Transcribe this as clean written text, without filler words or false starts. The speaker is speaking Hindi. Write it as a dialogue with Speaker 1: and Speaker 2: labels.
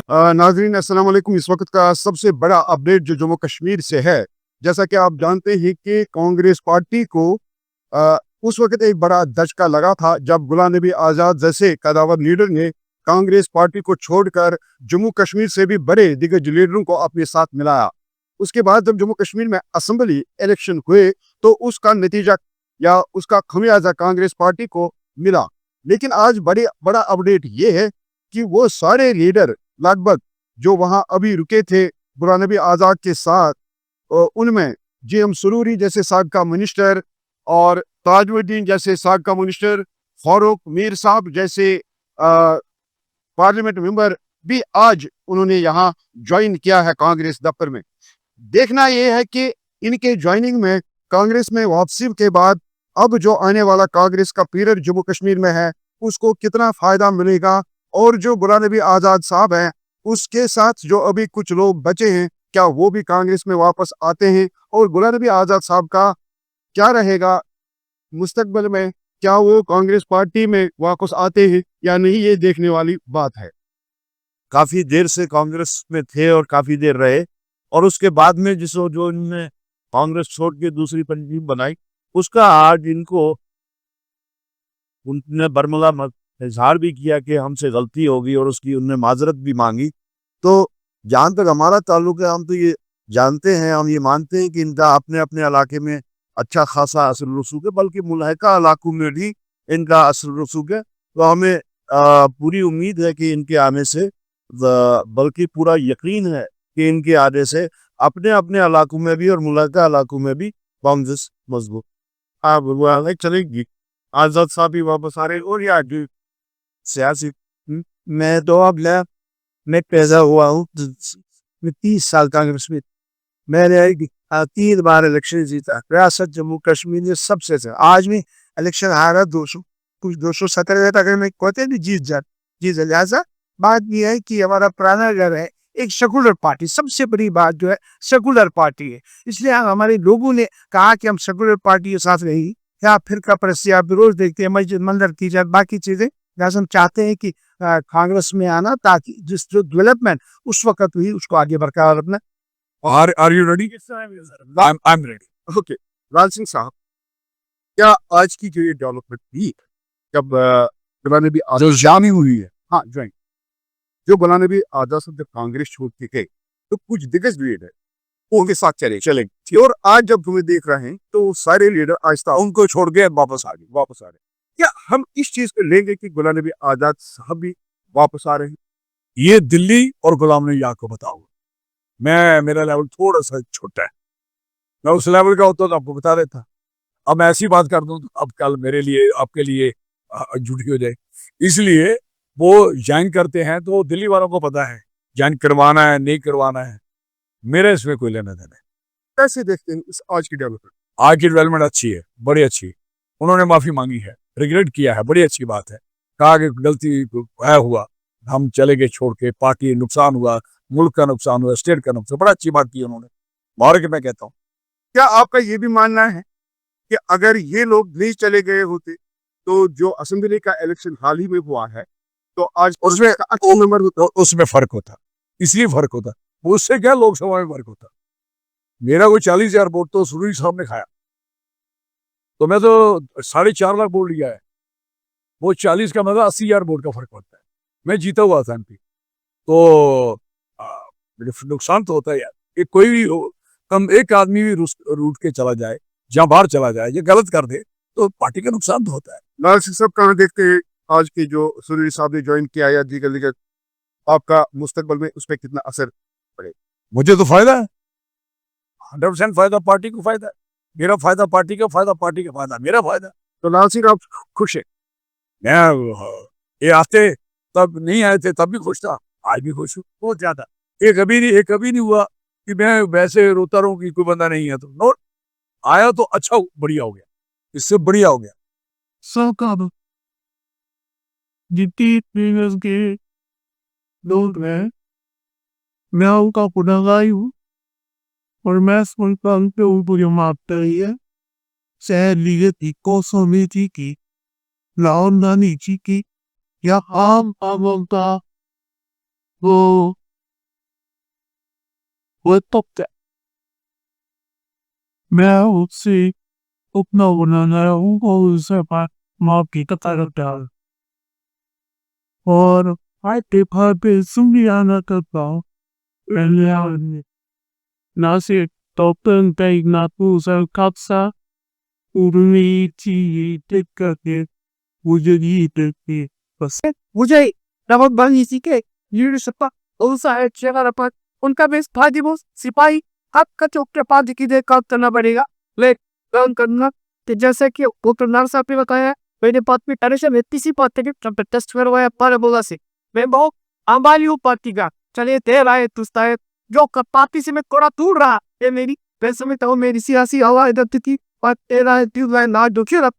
Speaker 1: नाज़रीन अस्सलाम वालेकुम। इस वक्त का सबसे बड़ा अपडेट जो जम्मू कश्मीर से है, जैसा कि आप जानते हैं कि कांग्रेस पार्टी को उस वक्त एक बड़ा धचका लगा था जब गुलाम नबी आज़ाद जैसे कदावर लीडर ने कांग्रेस पार्टी को छोड़कर जम्मू कश्मीर से भी बड़े दिग्गज लीडरों को अपने साथ मिलाया। उसके बाद जब जम्मू कश्मीर में असम्बली इलेक्शन हुए तो उसका नतीजा या उसका खमियाजा कांग्रेस पार्टी को मिला। लेकिन आज बड़ा अपडेट ये है कि वो सारे लीडर लगभग जो वहाँ अभी रुके थे गुलाम नबी आज़ाद के साथ, उनमें जेएम सुरूरी जैसे साबका मिनिस्टर और ताजुद्दीन जैसे साबका मिनिस्टर, फारूक मीर साहब जैसे पार्लियामेंट मेंबर भी आज उन्होंने यहाँ ज्वाइन किया है कांग्रेस दफ्तर में। देखना यह है कि इनके ज्वाइनिंग में कांग्रेस में वापसी के बाद अब जो आने वाला कांग्रेस का पीरियड जम्मू कश्मीर में है उसको कितना फायदा मिलेगा, और जो गुलाम नबी आज़ाद साहब हैं उसके साथ जो अभी कुछ लोग बचे हैं क्या वो भी कांग्रेस में वापस आते हैं, और गुलाम नबी आज़ाद साहब का क्या रहेगा मुस्तकबिल में, क्या वो कांग्रेस पार्टी में वापस आते हैं या नहीं, ये देखने वाली बात है।
Speaker 2: काफी देर से कांग्रेस में थे और काफी देर रहे, और उसके बाद में जो इन्होंने कांग्रेस छोड़ के दूसरी तंजीम बनाई, उसका आज इनको उनने बरमला इजहार भी किया कि हमसे गलती होगी और उसकी उनने माजरत भी मांगी। तो जहाँ तक हमारा ताल्लुक है, हम तो ये जानते हैं, हम ये मानते हैं कि इनका अपने अपने इलाके में अच्छा खासा असर रसूख है, बल्कि मुल्हिका इलाकों में भी इनका असर रसूख है। तो हमें पूरी उम्मीद है कि इनके आने से, बल्कि पूरा यकीन है कि इनके आने से अपने अपने इलाकों में भी और मुल्हिका इलाकों में भी कांग्रेस मजबूत चलेगी। आजाद साहब भी वापस आ रहे और या सियासी। मैं तो अब मैं पैदा हुआ हूँ, मैं 30 साल कांग्रेस में। मैंने 3 बार इलेक्शन जीता, रियासत जम्मू कश्मीर में सबसे से आज भी इलेक्शन हारा 200 कुछ 217 तक मैं कहते नहीं जीत जा। लिहाजा बात यह है कि हमारा पुराना घर है एक सेकुलर पार्टी, सबसे बड़ी बात जो है सेकुलर पार्टी है। इसलिए हमारे लोगों ने कहा कि हम सेकुलर पार्टी के साथ नहीं, या फिर का परस्ती आप रोज देखते हैं मस्जिद मंदिर की जाए बाकी चीजें। लिहाजा हम चाहते हैं कि कांग्रेस में आना, ताकि जिस जो डेवलपमेंट उस वक्त हुई उसको आगे बरकरार रखना। Are you ready? I am ready.
Speaker 1: Okay, Lal Singh साहब, क्या आज की जो ये डेवलपमेंट हुई जब गुलाम नबी
Speaker 2: जो
Speaker 1: आज़ाद,
Speaker 2: जामी हुई है,
Speaker 1: हाँ ज्वाइन, जो गुलाम नबी आज़ाद साहब जब कांग्रेस छोड़ के गए तो कुछ दिग्गज लीडर वो उनके साथ चले, और आज जब तुम्हें देख रहे हैं तो सारे लीडर आहिस्ता
Speaker 2: उनको छोड़ के
Speaker 1: वापस आ रहे हैं। क्या हम इस चीज को लेंगे कि गुलाम नबी आज़ाद साहब भी वापस आ रहे हैं?
Speaker 2: ये दिल्ली और गुलाम नबी आज़ाद को बताऊंगा। मेरा लेवल थोड़ा सा छोटा है, मैं उस लेवल का होता तो आपको बता देता। अब मैं ऐसी बात कर दूं तो अब कल मेरे लिए आपके लिए झूठी हो जाए। इसलिए वो ज्वाइन करते हैं तो दिल्ली वालों को पता है ज्वाइन करवाना है नहीं करवाना है, मेरे इसमें कोई लेना देना है।
Speaker 1: कैसे देखते हैं इस आज की डेवलपमेंट?
Speaker 2: आज की डेवलपमेंट अच्छी है, बड़ी अच्छी। उन्होंने माफी मांगी है, रिग्रेट किया है, बड़ी अच्छी बात है। कहा कि गलती है हुआ, हम चले गए छोड़ के, पार्टी नुकसान हुआ, मुल्क का नुकसान हुआ, स्टेट का नुकसान, बड़ा अच्छी बात की उन्होंने। मार के मैं कहता हूँ।
Speaker 1: क्या आपका ये भी मानना है कि अगर ये लोग नहीं चले गए होते तो जो असेंबली का इलेक्शन हाल ही में हुआ है तो आज
Speaker 2: उसमें
Speaker 1: का 8 नंबर होता?
Speaker 2: उसमें फर्क होता, इसलिए फर्क होता। उससे क्या लोकसभा में फर्क होता। मेरा कोई 40,000 वोट तो सुरूरी साहब ने खाया, तो मैं तो 4.5 लाख वोट लिया है। वो 40 का मतलब 80,000 वोट का फर्क पड़ता है। मैं जीता हुआ था एमपी, तो नुकसान तो होता है यार। कि कोई भी हो, कम एक आदमी भी रूट के चला जाए, जहां बाहर चला जाए, ये गलत कर दे, तो पार्टी का नुकसान तो होता है।
Speaker 1: लाल सिंह साहब कहाँ देखते हैं आज के जो सुनील साहब ने ज्वाइन किया या दीगर दीगर, आपका मुस्तकबिल में उस पर कितना असर पड़ेगा?
Speaker 2: मुझे तो फायदा है, 100% फायदा, पार्टी को फायदा है। मेरा फायदा पार्टी का फायदा, पार्टी का फायदा मेरा फायदा।
Speaker 1: तो लाल सिंह आप खुश है?
Speaker 2: मैं ये आते तब नहीं आए थे तब भी खुश था, आज भी खुश हूँ बहुत ज्यादा। ये कभी नहीं हुआ कि मैं वैसे रोता रहूं कि कोई बंदा नहीं है। तो नो, आया तो अच्छा बढ़िया हो गया, इससे बढ़िया हो गया।
Speaker 3: Sokado, जितनी प्रीवियस के लोग हैं, मैं उनका गुनहगार हूँ और मैं समझता हूँ कि उनको जो माफ चाहिए चाहे लीगल कौसमिति की, लाहौर नानी जी की, या आम आवाम का वो तब तक मैं उससे अपना बनाना हूँ और उसे माफ की कतार डाल और आई पेपर पे सुनी आना करता हूँ ना से डॉक्टर का एक नातू सर कापसा उर्मी ची टेक करके मुझे ये देखते बस मुझे नमक बनी इसी के ये सपा उनसा है चेहरा पर उनका बेस भाजी वो सिपाही आपका चौक के पास की देख काम करना पड़ेगा ले काम करना कि जैसे कि डॉक्टर नार साहब ने बताया मेरे बात में टेंशन इतनी सी बात है कि जब टेस्ट करवाया पर बोला से मैं बहुत आंबाली हूँ पार्टी का चलिए देर आए तुस्ता है जो पार्टी से मैं थोड़ा दूर रहा ये मेरी वैसे में तो मेरी सियासी हवा इधर थी और तेरा ट्यूबलाइन ना दुखी रहा